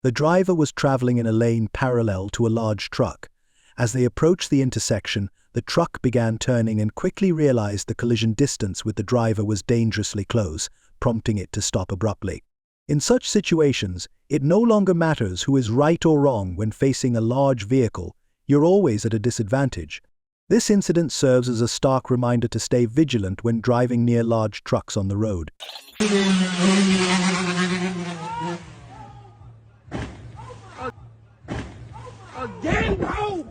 The driver was traveling in a lane parallel to a large truck. As they approached the intersection, the truck began turning and quickly realized the collision distance with the driver was dangerously close, prompting it to stop abruptly. In such situations, it no longer matters who is right or wrong when facing a large vehicle. You're always at a disadvantage. This incident serves as a stark reminder to stay vigilant when driving near large trucks on the road. Again, bro!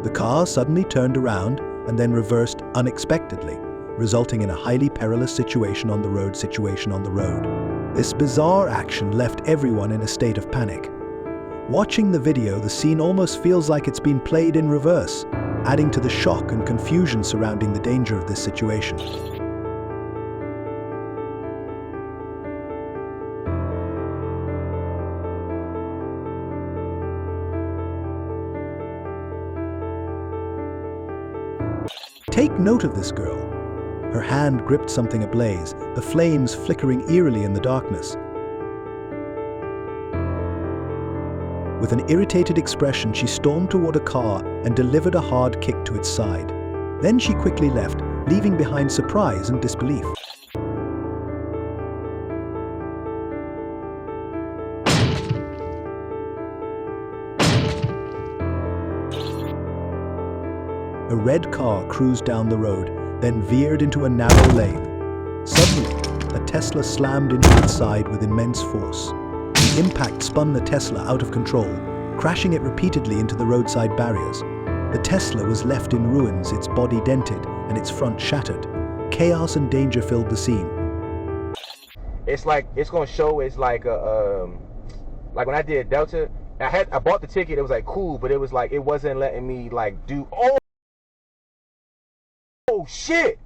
The car suddenly turned around and then reversed unexpectedly, resulting in a highly perilous situation on the road. This bizarre action left everyone in a state of panic. Watching the video, the scene almost feels like it's been played in reverse, adding to the shock and confusion surrounding the danger of this situation. Take note of this girl. Her hand gripped something ablaze, the flames flickering eerily in the darkness. With an irritated expression, she stormed toward a car and delivered a hard kick to its side. Then she quickly left, leaving behind surprise and disbelief. A red car cruised down the road, then veered into a narrow lane. Suddenly, a Tesla slammed into its side with immense force. The impact spun the Tesla out of control, crashing it repeatedly into the roadside barriers. The Tesla was left in ruins, its body dented and its front shattered. Chaos and danger filled the scene. It's like, it's gonna show, it's like like when I did Delta, I bought the ticket, it was like cool, but it was like, it wasn't letting me like do, oh shit!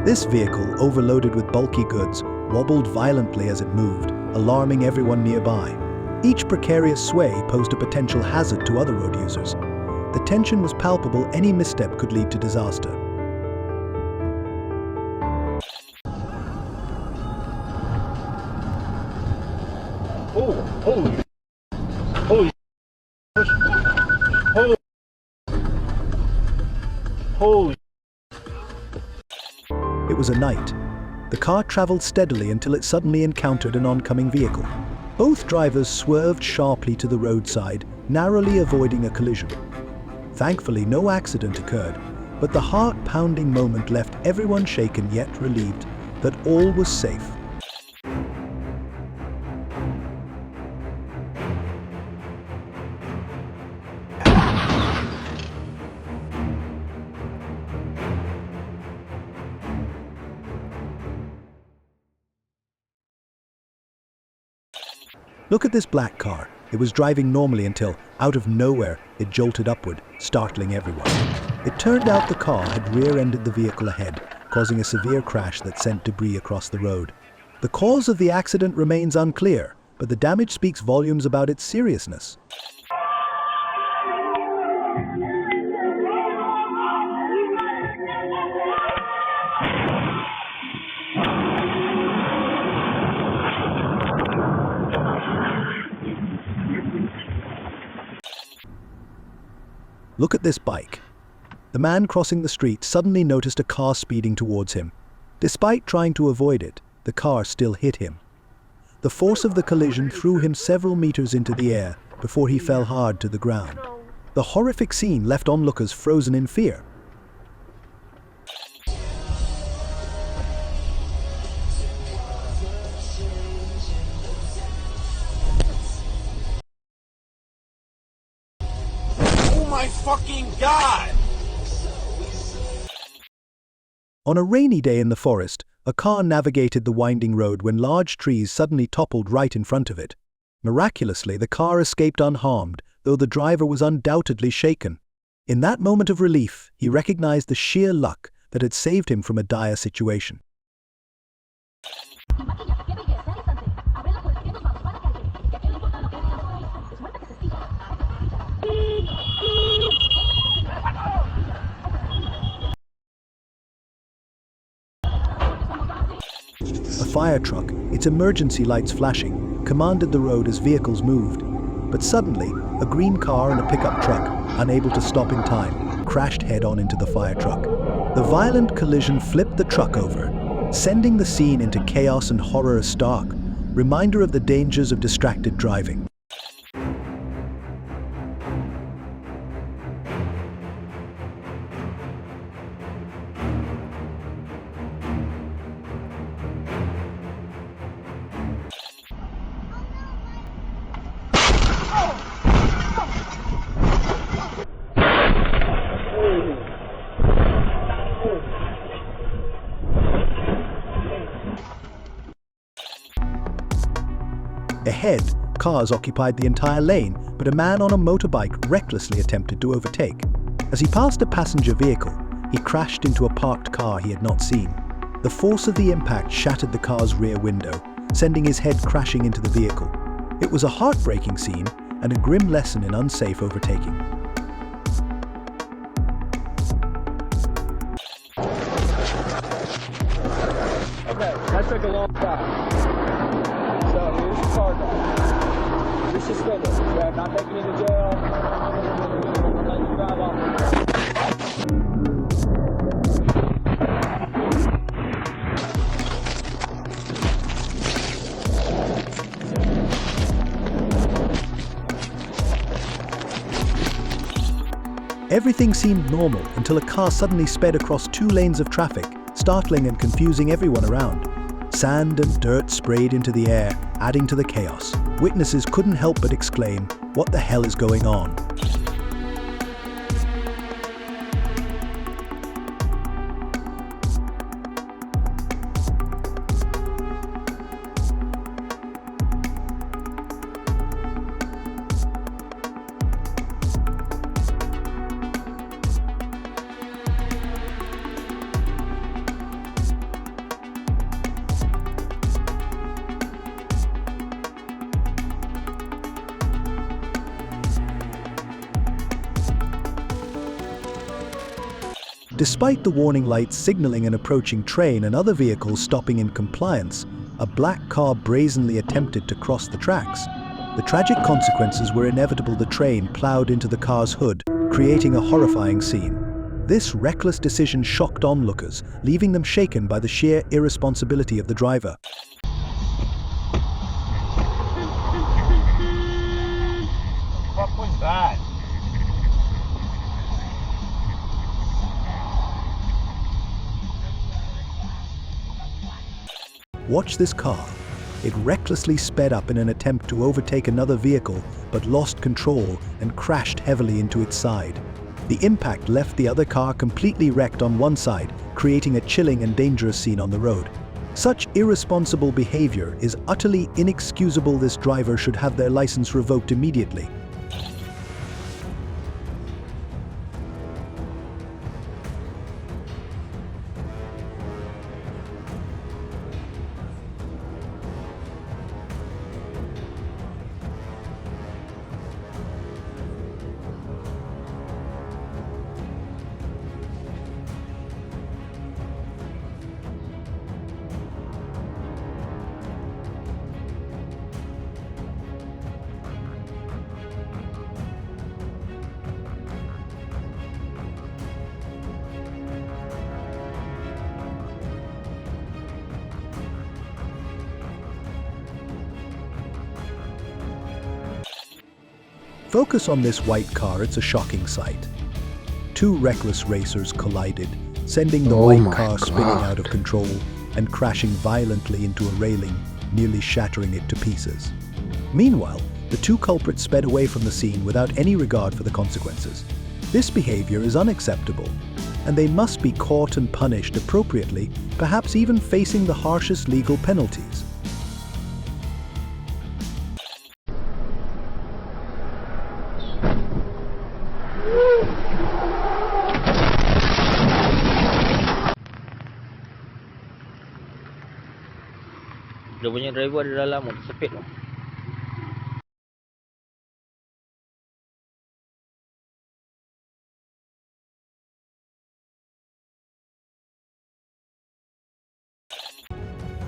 This vehicle, overloaded with bulky goods, wobbled violently as it moved, alarming everyone nearby. Each precarious sway posed a potential hazard to other road users. The tension was palpable, any misstep could lead to disaster. Holy. It was a night. The car traveled steadily until it suddenly encountered an oncoming vehicle. Both drivers swerved sharply to the roadside, narrowly avoiding a collision. Thankfully, no accident occurred, but the heart-pounding moment left everyone shaken yet relieved that all was safe. Look at this black car. It was driving normally until, out of nowhere, it jolted upward, startling everyone. It turned out the car had rear-ended the vehicle ahead, causing a severe crash that sent debris across the road. The cause of the accident remains unclear, but the damage speaks volumes about its seriousness. Look at this bike. The man crossing the street suddenly noticed a car speeding towards him. Despite trying to avoid it, the car still hit him. The force of the collision threw him several meters into the air before he fell hard to the ground. The horrific scene left onlookers frozen in fear. Oh my fucking God! On a rainy day in the forest, a car navigated the winding road when large trees suddenly toppled right in front of it. Miraculously, the car escaped unharmed, though the driver was undoubtedly shaken. In that moment of relief, he recognized the sheer luck that had saved him from a dire situation. A fire truck, its emergency lights flashing, commanded the road as vehicles moved. But suddenly, a green car and a pickup truck, unable to stop in time, crashed head-on into the fire truck. The violent collision flipped the truck over, sending the scene into chaos and horror stark, reminder of the dangers of distracted driving. Ahead, cars occupied the entire lane, but a man on a motorbike recklessly attempted to overtake. As he passed a passenger vehicle, he crashed into a parked car he had not seen. The force of the impact shattered the car's rear window, sending his head crashing into the vehicle. It was a heartbreaking scene and a grim lesson in unsafe overtaking. Okay, that took a long time. So here's the car guy. You're suspended. Okay, I'm not taking you to jail. I'm letting you drive off. Everything seemed normal until a car suddenly sped across 2 lanes of traffic, startling and confusing everyone around. Sand and dirt sprayed into the air, adding to the chaos. Witnesses couldn't help but exclaim, "What the hell is going on?" Despite the warning lights signaling an approaching train and other vehicles stopping in compliance, a black car brazenly attempted to cross the tracks. The tragic consequences were inevitable. The train plowed into the car's hood, creating a horrifying scene. This reckless decision shocked onlookers, leaving them shaken by the sheer irresponsibility of the driver. What was that? Watch this car. It recklessly sped up in an attempt to overtake another vehicle, but lost control and crashed heavily into its side. The impact left the other car completely wrecked on one side, creating a chilling and dangerous scene on the road. Such irresponsible behavior is utterly inexcusable. This driver should have their license revoked immediately. Focus on this white car. It's a shocking sight. 2 reckless racers collided, sending the white car spinning out of control and crashing violently into a railing, nearly shattering it to pieces. Meanwhile, the 2 culprits sped away from the scene without any regard for the consequences. This behavior is unacceptable, and they must be caught and punished appropriately, perhaps even facing the harshest legal penalties. Dia punya driver ada dalam, sepit loh.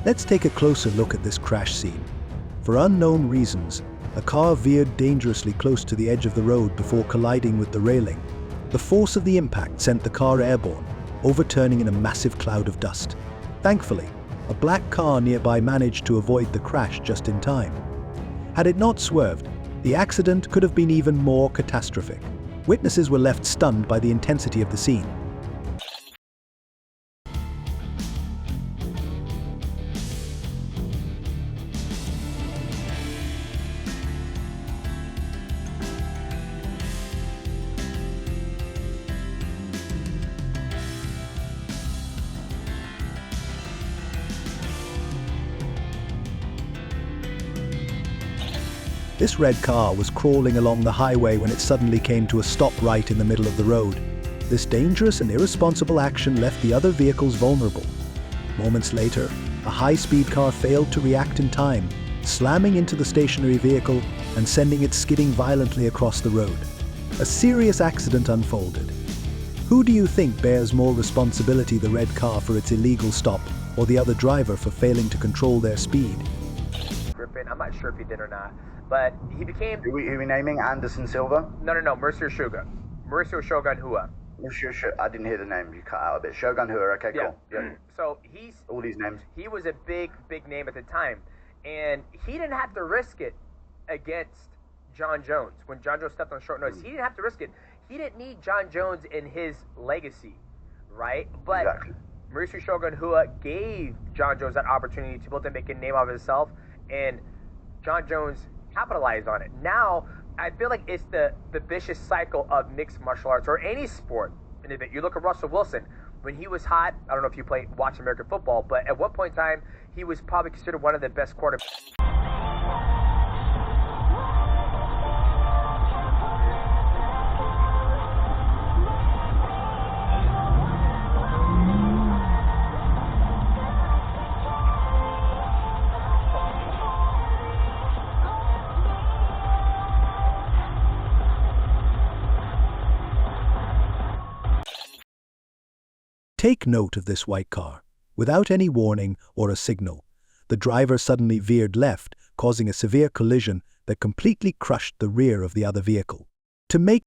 Let's take a closer look at this crash scene. For unknown reasons, a car veered dangerously close to the edge of the road before colliding with the railing. The force of the impact sent the car airborne, overturning in a massive cloud of dust. Thankfully, a black car nearby managed to avoid the crash just in time. Had it not swerved, the accident could have been even more catastrophic. Witnesses were left stunned by the intensity of the scene. This red car was crawling along the highway when it suddenly came to a stop right in the middle of the road. This dangerous and irresponsible action left the other vehicles vulnerable. Moments later, a high-speed car failed to react in time, slamming into the stationary vehicle and sending it skidding violently across the road. A serious accident unfolded. Who do you think bears more responsibility, the red car for its illegal stop or the other driver for failing to control their speed? Griffin, I'm not sure if he did or not, but he became... Who are we naming? Anderson Silva? No, Mauricio Shogun. Mauricio Shogun Hua. I didn't hear the name, you cut out a bit. Shogun Hua, okay, Yeah. cool. Yeah. So All these names. he was a big name at the time, and he didn't have to risk it against John Jones. When John Jones stepped on short notice, he didn't have to risk it. He didn't need John Jones in his legacy, right? But Exactly. Mauricio Shogun Hua gave John Jones that opportunity to be able to make a name of himself, and John Jones capitalized on it. Now, I feel like it's the vicious cycle of mixed martial arts or any sport. And if you look at Russell Wilson, when he was hot, I don't know if you watch American football, but at one point in time, he was probably considered one of the best quarterbacks. Take note of this white car. Without any warning or a signal, the driver suddenly veered left, causing a severe collision that completely crushed the rear of the other vehicle. To make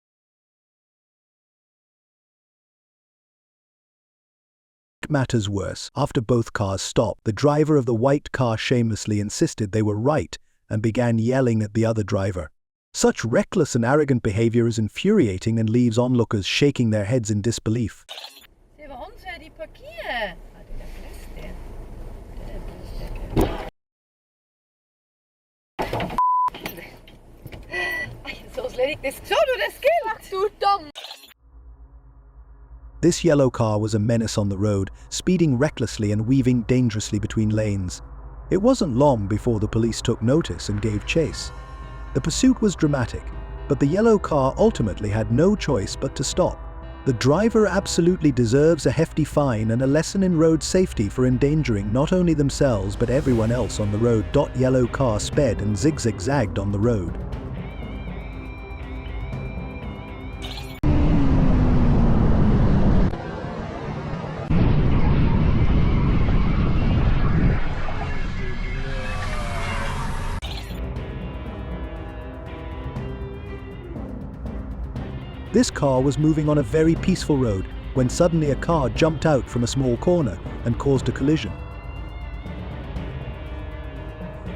matters worse, after both cars stopped, the driver of the white car shamelessly insisted they were right and began yelling at the other driver. Such reckless and arrogant behavior is infuriating and leaves onlookers shaking their heads in disbelief. Warum soll die parkieren? Der blößt den. Så slet ikke. Så du det skilt? Du dum! This yellow car was a menace on the road, speeding recklessly and weaving dangerously between lanes. It wasn't long before the police took notice and gave chase. The pursuit was dramatic, but the yellow car ultimately had no choice but to stop. The driver absolutely deserves a hefty fine and a lesson in road safety for endangering not only themselves but everyone else on the road. Yellow car sped and zigzagged on the road. This car was moving on a very peaceful road when suddenly a car jumped out from a small corner and caused a collision.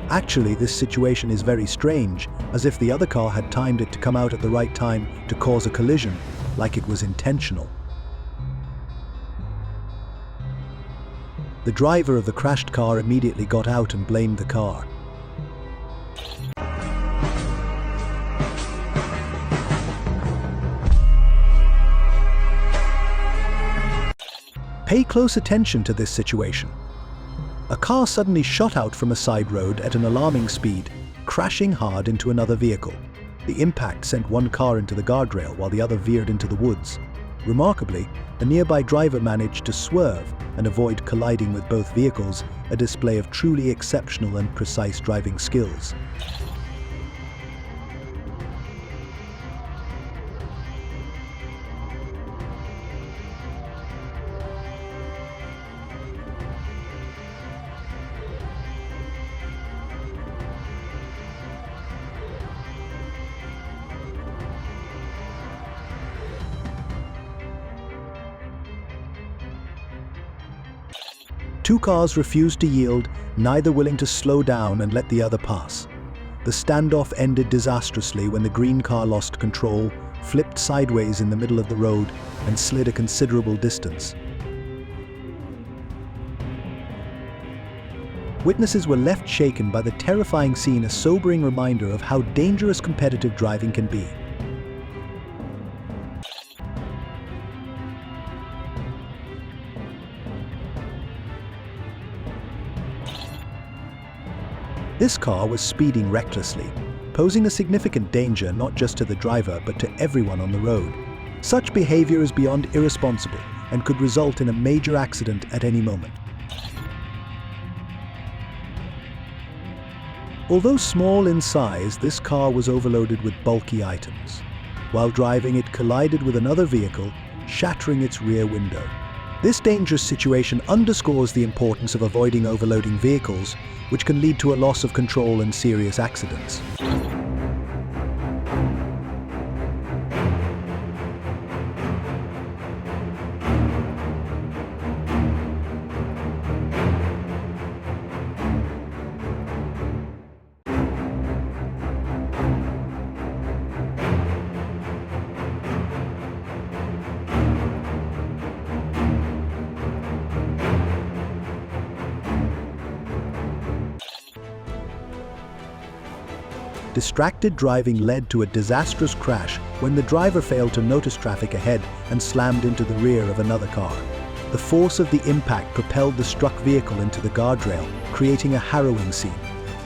Actually, this situation is very strange, as if the other car had timed it to come out at the right time to cause a collision, like it was intentional. The driver of the crashed car immediately got out and blamed the car. Pay close attention to this situation. A car suddenly shot out from a side road at an alarming speed, crashing hard into another vehicle. The impact sent one car into the guardrail while the other veered into the woods. Remarkably, a nearby driver managed to swerve and avoid colliding with both vehicles, a display of truly exceptional and precise driving skills. two cars refused to yield, neither willing to slow down and let the other pass. The standoff ended disastrously when the green car lost control, flipped sideways in the middle of the road, and slid a considerable distance. Witnesses were left shaken by the terrifying scene, a sobering reminder of how dangerous competitive driving can be. This car was speeding recklessly, posing a significant danger not just to the driver but to everyone on the road. Such behavior is beyond irresponsible and could result in a major accident at any moment. Although small in size, this car was overloaded with bulky items. While driving, it collided with another vehicle, shattering its rear window. This dangerous situation underscores the importance of avoiding overloading vehicles, which can lead to a loss of control and serious accidents. Distracted driving led to a disastrous crash when the driver failed to notice traffic ahead and slammed into the rear of another car. The force of the impact propelled the struck vehicle into the guardrail, creating a harrowing scene.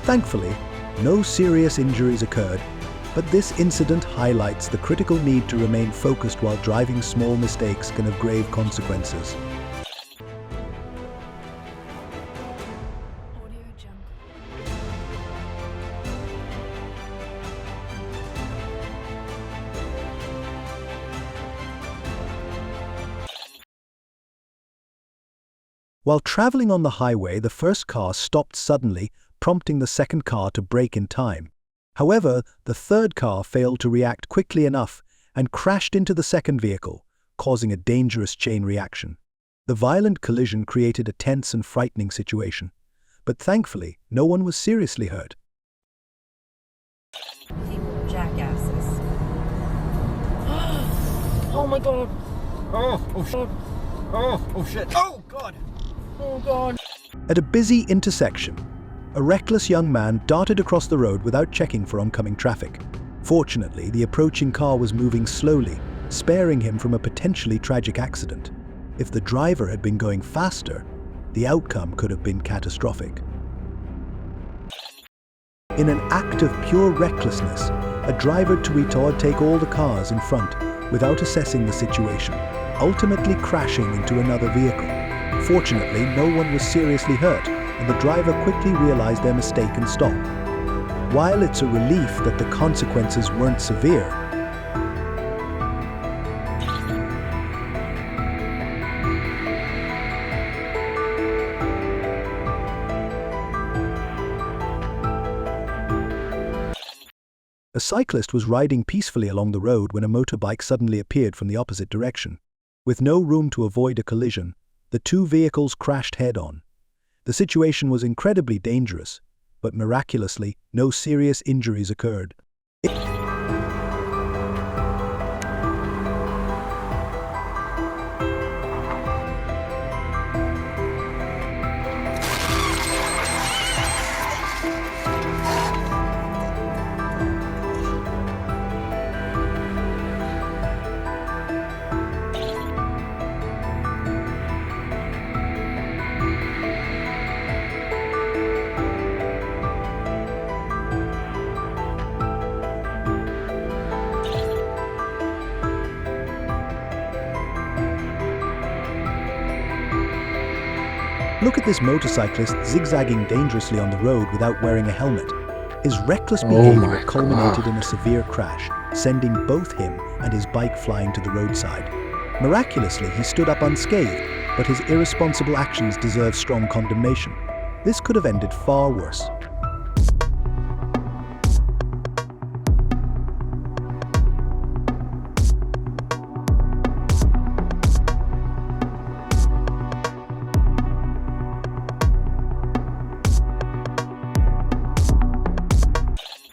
Thankfully, no serious injuries occurred, but this incident highlights the critical need to remain focused while driving. Small mistakes can have grave consequences. While traveling on the highway, the first car stopped suddenly, prompting the second car to brake in time. However, the third car failed to react quickly enough and crashed into the second vehicle, causing a dangerous chain reaction. The violent collision created a tense and frightening situation, but thankfully, no one was seriously hurt. Jackasses. Oh my god. Oh shit. Oh shit. Oh god. Oh god. At a busy intersection, a reckless young man darted across the road without checking for oncoming traffic. Fortunately, the approaching car was moving slowly, sparing him from a potentially tragic accident. If the driver had been going faster, the outcome could have been catastrophic. In an act of pure recklessness, a driver tweeted take all the cars in front without assessing the situation, ultimately crashing into another vehicle. Fortunately, no one was seriously hurt, and the driver quickly realized their mistake and stopped. While it's a relief that the consequences weren't severe, a cyclist was riding peacefully along the road when a motorbike suddenly appeared from the opposite direction. With no room to avoid a collision, the two vehicles crashed head-on. The situation was incredibly dangerous, but miraculously, no serious injuries occurred. Look at this motorcyclist zigzagging dangerously on the road without wearing a helmet. His reckless behavior culminated in a severe crash, sending both him and his bike flying to the roadside. Miraculously, he stood up unscathed, but his irresponsible actions deserve strong condemnation. This could have ended far worse.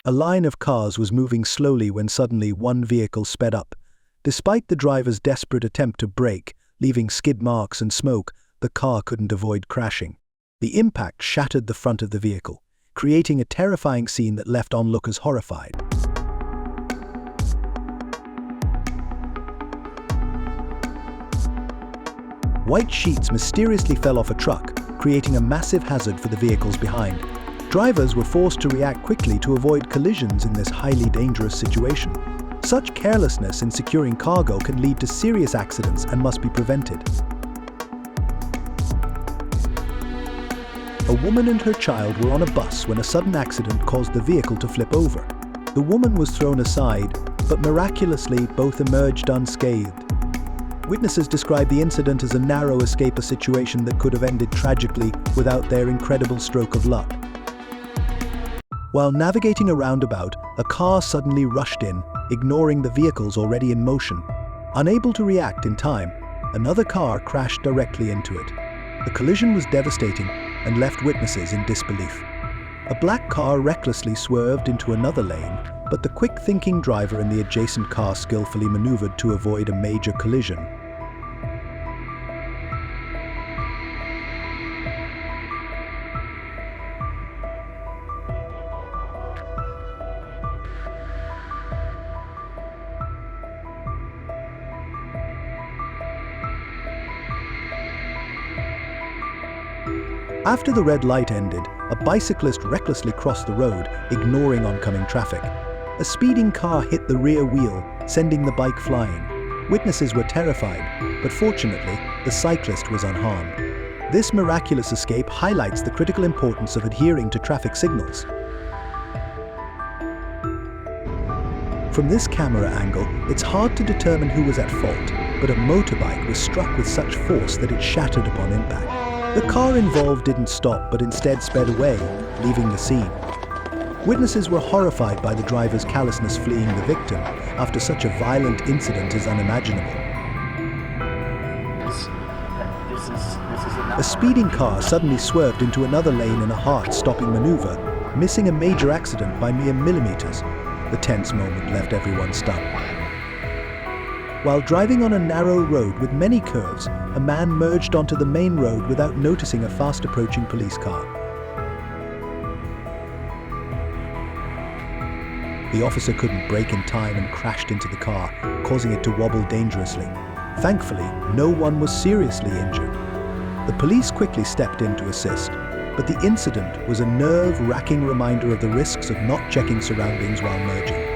A line of cars was moving slowly when suddenly one vehicle sped up. Despite the driver's desperate attempt to brake, leaving skid marks and smoke, the car couldn't avoid crashing. The impact shattered the front of the vehicle, creating a terrifying scene that left onlookers horrified. White sheets mysteriously fell off a truck, creating a massive hazard for the vehicles behind. Drivers were forced to react quickly to avoid collisions in this highly dangerous situation. Such carelessness in securing cargo can lead to serious accidents and must be prevented. A woman and her child were on a bus when a sudden accident caused the vehicle to flip over. The woman was thrown aside, but miraculously both emerged unscathed. Witnesses describe the incident as a narrow escape, a situation that could have ended tragically without their incredible stroke of luck. While navigating a roundabout, a car suddenly rushed in, ignoring the vehicles already in motion. Unable to react in time, another car crashed directly into it. The collision was devastating and left witnesses in disbelief. A black car recklessly swerved into another lane, but the quick-thinking driver in the adjacent car skillfully maneuvered to avoid a major collision. After the red light ended, a bicyclist recklessly crossed the road, ignoring oncoming traffic. A speeding car hit the rear wheel, sending the bike flying. Witnesses were terrified, but fortunately, the cyclist was unharmed. This miraculous escape highlights the critical importance of adhering to traffic signals. From this camera angle, it's hard to determine who was at fault, but a motorbike was struck with such force that it shattered upon impact. The car involved didn't stop, but instead sped away, leaving the scene. Witnesses were horrified by the driver's callousness fleeing the victim. After such a violent incident is unimaginable. A speeding car suddenly swerved into another lane in a heart-stopping maneuver, missing a major accident by mere millimeters. The tense moment left everyone stunned. While driving on a narrow road with many curves, a man merged onto the main road without noticing a fast-approaching police car. The officer couldn't brake in time and crashed into the car, causing it to wobble dangerously. Thankfully, no one was seriously injured. The police quickly stepped in to assist, but the incident was a nerve-wracking reminder of the risks of not checking surroundings while merging.